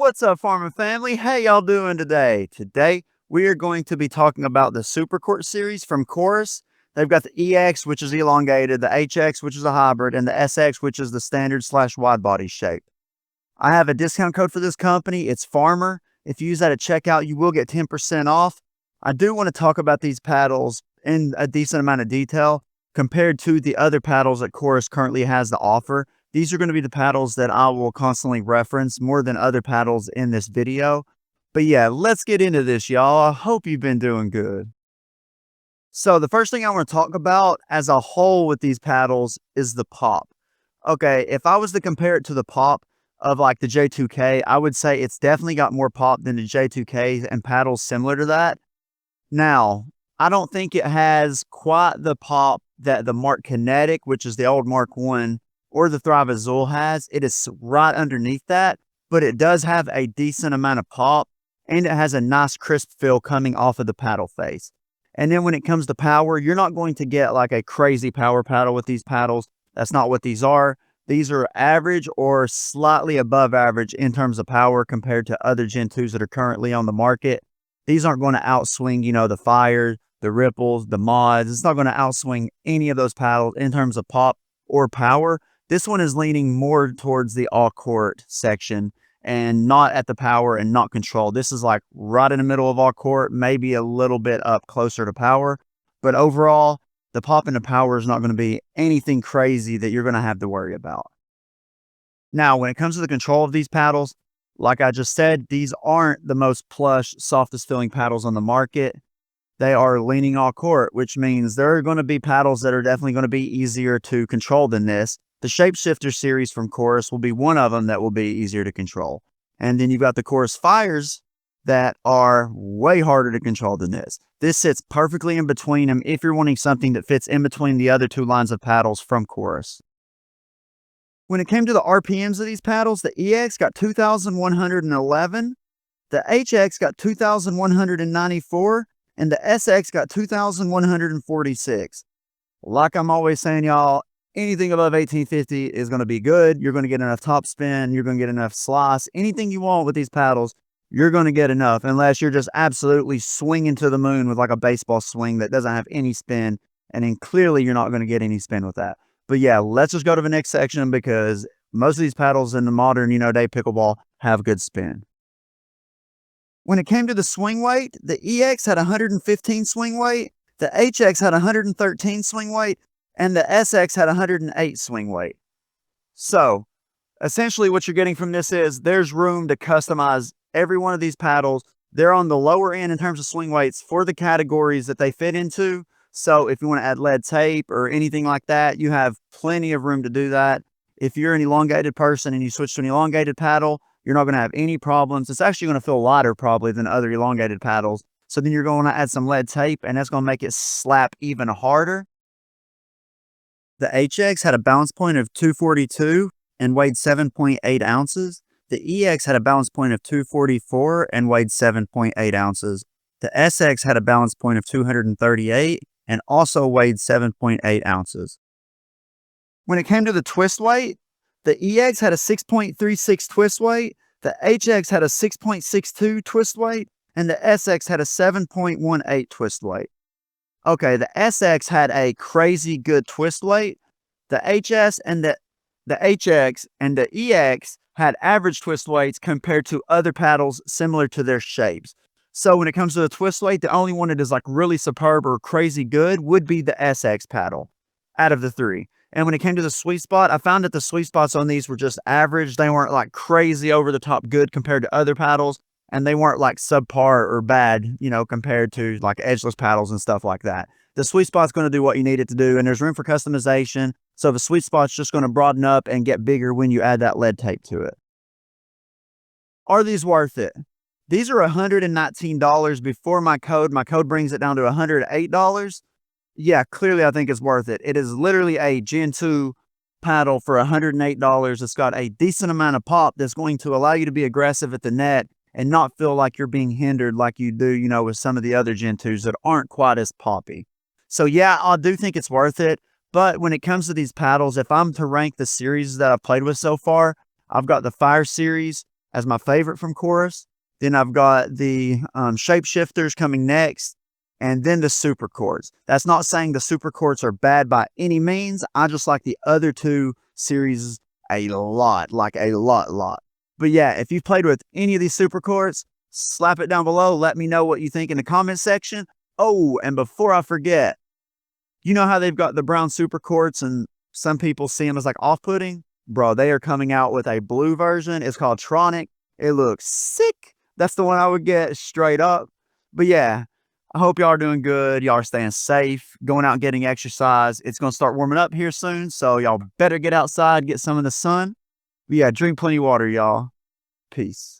What's up, farming family? How y'all doing today? Today, we are going to be talking about the Supercourt series from Chorus. They've got the EX, which is elongated, the HX, which is a hybrid, and the SX, which is the standard slash wide body shape. I have a discount code for this company. It's Farmer. If you use that at checkout, you will get 10% off. I do want to talk about these paddles in a decent amount of detail compared to the other paddles that Chorus currently has to offer. These are going to be the paddles that I will constantly reference more than other paddles in this video. But yeah, let's get into this, y'all. I hope you've been doing good. So the first thing I want to talk about as a whole with these paddles is the pop. Okay, if I was to compare it to the pop of like the J2K, I would say it's definitely got more pop than the J2K and paddles similar to that. Now, I don't think it has quite the pop that the Mark Kinetic, which is the old Mark 1, or the Thrive Azul has. It is right underneath that, but it does have a decent amount of pop, and it has a nice crisp feel coming off of the paddle face. And then when it comes to power, you're not going to get like a crazy power paddle with these paddles. That's not what these are. These are average or slightly above average in terms of power compared to other Gen 2s that are currently on the market. These aren't going to outswing, the Fires, the Ripples, the Mods. It's not going to outswing any of those paddles in terms of pop or power. This one is leaning more towards the all-court section and not at the power and not control. This is like right in the middle of all-court, maybe a little bit up closer to power. But overall, the pop and the power is not going to be anything crazy that you're going to have to worry about. Now, when it comes to the control of these paddles, like I just said, these aren't the most plush, softest feeling paddles on the market. They are leaning all-court, which means there are going to be paddles that are definitely going to be easier to control than this. The Shapeshifter series from Chorus will be one of them that will be easier to control. And then you've got the Chorus Fires that are way harder to control than this. This sits perfectly in between them if you're wanting something that fits in between the other two lines of paddles from Chorus. When it came to the RPMs of these paddles, the EX got 2,111, the HX got 2,194, and the SX got 2,146. Like I'm always saying, y'all, anything above 1850 is going to be good. You're going to get enough top spin. You're going to get enough slice. Anything you want with these paddles, you're going to get enough unless you're just absolutely swinging to the moon with like a baseball swing that doesn't have any spin. And then clearly you're not going to get any spin with that. But yeah, let's just go to the next section because most of these paddles in the modern, day pickleball have good spin. When it came to the swing weight, the EX had 115 swing weight, the HX had 113 swing weight, and the SX had 108 swing weight. So essentially what you're getting from this is there's room to customize every one of these paddles. They're on the lower end in terms of swing weights for the categories that they fit into. So if you want to add lead tape or anything like that, you have plenty of room to do that. If you're an elongated person and you switch to an elongated paddle, you're not going to have any problems. It's actually going to feel lighter probably than other elongated paddles. So then you're going to add some lead tape and that's going to make it slap even harder. The HX had a balance point of 242 and weighed 7.8 ounces. The EX had a balance point of 244 and weighed 7.8 ounces. The SX had a balance point of 238 and also weighed 7.8 ounces. When it came to the twist weight, the EX had a 6.36 twist weight, the HX had a 6.62 twist weight, and the SX had a 7.18 twist weight. Okay, the SX had a crazy good twist weight. The HS and the HX and the EX had average twist weights compared to other paddles similar to their shapes. So when it comes to the twist weight, the only one that is like really superb or crazy good would be the SX paddle out of the three. And when it came to the sweet spot, I found that the sweet spots on these were just average. They weren't like crazy over the top good compared to other paddles. And they weren't like subpar or bad, compared to like edgeless paddles and stuff like that. The sweet spot's going to do what you need it to do. And there's room for customization. So the sweet spot's just going to broaden up and get bigger when you add that lead tape to it. Are these worth it? These are $119 before my code. My code brings it down to $108. Yeah, clearly I think it's worth it. It is literally a Gen 2 paddle for $108. It's got a decent amount of pop that's going to allow you to be aggressive at the net and not feel like you're being hindered like you do, with some of the other Gen 2s that aren't quite as poppy. So yeah, I do think it's worth it. But when it comes to these paddles, if I'm to rank the series that I've played with so far, I've got the Fire series, as my favorite from Chorus. Then I've got the Shapeshifters coming next, and then the Supercourts. That's not saying the Supercourts are bad by any means. I just like the other two series a lot, like a lot. But yeah, if you've played with any of these Supercourts, slap it down below. Let me know what you think in the comment section. Oh, and before I forget, you know how they've got the brown Supercourts and some people see them as like off-putting? Bro, they are coming out with a blue version. It's called Tronic. It looks sick. That's the one I would get straight up. But yeah, I hope y'all are doing good. Y'all are staying safe, going out and getting exercise. It's going to start warming up here soon, so y'all better get outside, get some of the sun. But yeah, drink plenty of water, y'all. Peace.